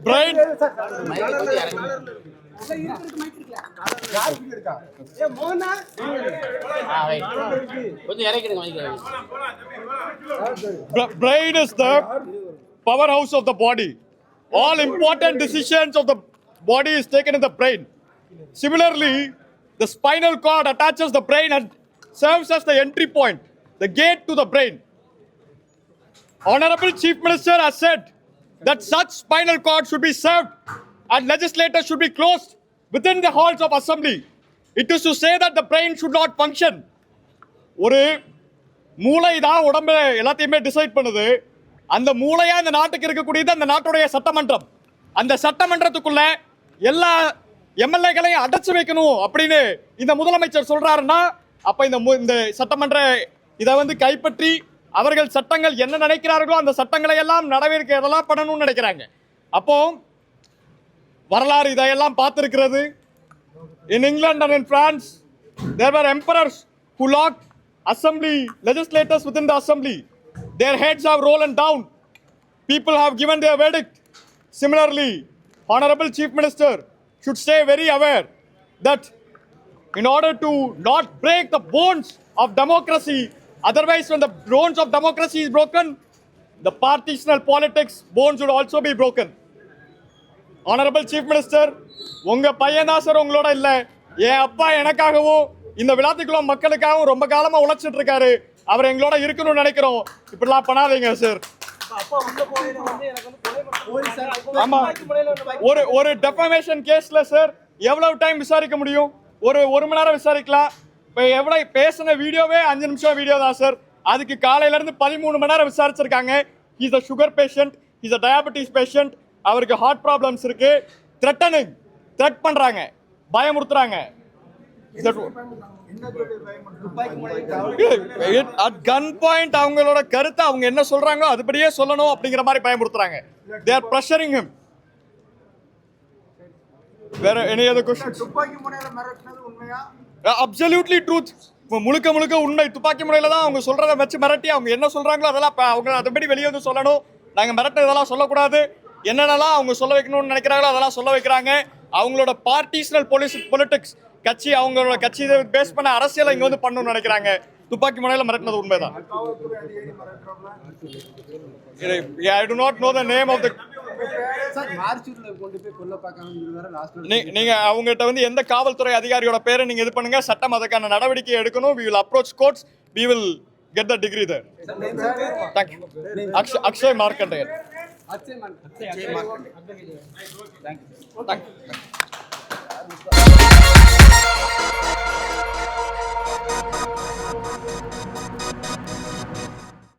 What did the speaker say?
brain. Brain is the powerhouse of the body. All important decisions of the body is taken in the brain. Similarly, the spinal cord attaches the brain and serves as the entry point, the gate to the brain. Honorable Chief Minister has said that such spinal cord should be served and legislators should be closed within the halls of assembly. It is to say that the brain should not function. ஒரு மூளை தான் உடம்பு எல்லாத்தையுமே decide பண்ணுது. அந்த மூளையா இந்த நாட்டுக்கு இருக்கக்கூடியது அந்த நாட்டுடைய சட்டமன்றம். அந்த சட்டமன்றத்துக்குள்ள எல்லா எம்எல்ஏக்களையும் அடைச்சு வைக்கணும் அப்படின்னு இந்த முதலமைச்சர் சொல்றாருன்னா அப்ப இந்த சட்டமன்ற இதை வந்து கைப்பற்றி அவர்கள் சட்டங்கள் என்ன நினைக்கிறார்களோ அந்த சட்டங்களை எல்லாம் நடவடிக்கை எதெல்லாம் பண்ணணும்னு நினைக்கிறாங்க. அப்போ வரலாறு இதையெல்லாம் பார்த்திருக்கிறது. In England and in France, there were emperors who locked assembly legislators within the assembly. Their heads have rolled down. People have given their verdict. Similarly, Honorable Chief Minister should stay very aware that in order to not break the bones of democracy, otherwise when the bones of democracy is broken, the partitional politics bones would also be broken. Honorable Chief Minister, உங்க பையன் தான் sir உங்களோட இல்ல, என் அப்பா எனக்காகவும் இந்த விழாத்துக்குள்ள மக்களுக்காகவும் ரொம்ப காலமா உழைச்சிட்டு இருக்காரு. அவர் எங்களோட இருக்கணும்னு நினைக்கிறோம். இப்படிலாம் பண்ணாதீங்க சார். ஆமா, ஒரு டெஃபமேஷன் கேஸ்ல சார் எவ்வளவு டைம் விசாரிக்க முடியும்? ஒரு மணி நேரம் விசாரிக்கலாம். இப்போ எவ்வளவு பேசின வீடியோவே 5 நிமிஷம் வீடியோ தான் சார். அதுக்கு காலையில இருந்து 13 மணி நேரம் விசாரிச்சிருக்காங்க. Is a sugar patient, is a diabetes patient, அவருக்கு ஹார்ட் ப்ராப்ளம்ஸ் இருக்கு. த்ரெட் பண்றாங்க, பயமுறுத்துறாங்க. At gunpoint அவங்களோட கருத்தை அவங்க என்ன சொல்றாங்களோ அதுபடியே சொல்லணும் அப்படிங்கிற மாதிரி பயமுறுத்துறாங்க. They are pressuring him. வேற any other questions? துப்பாக்கி முனையில மிரட்டினது உண்மையா? Absolutely truth. முழுக்க உண்மை. துப்பாக்கி முனையில தான் அவங்க சொல்றதை வச்சு மிரட்டி அவங்க என்ன சொல்றாங்களோ அதெல்லாம் அவங்க அதுபடி வெளியே வந்து சொல்லணும். நாங்க மிரட்டினதெல்லாம் சொல்லக்கூடாது. என்னென்னலாம் அவங்க சொல்ல வைக்கணும்னு நினைக்கிறாங்களோ அதெல்லாம் சொல்ல வைக்கிறாங்க. அவங்களோட பார்ட்டிஷனல் பொலிட்டிக்ஸ் கட்சி, அவங்களோட கட்சி பேஸ் பண்ண அரசியலை இங்க வந்து பண்ணணும்னு நினைக்கிறாங்க. துப்பாக்கி முனையில மிரட்டினது உண்மைதான். I do not know the name of the. நீங்க அவங்ககிட்ட வந்து எந்த காவல்துறை அதிகாரியோட பேரை நீங்க இது பண்ணுங்க, சட்டம் அதுக்கான நடவடிக்கை எடுக்கணும். We will approach courts. We will get the degree there. Thank you. Akshay Markandeyan. Thank you.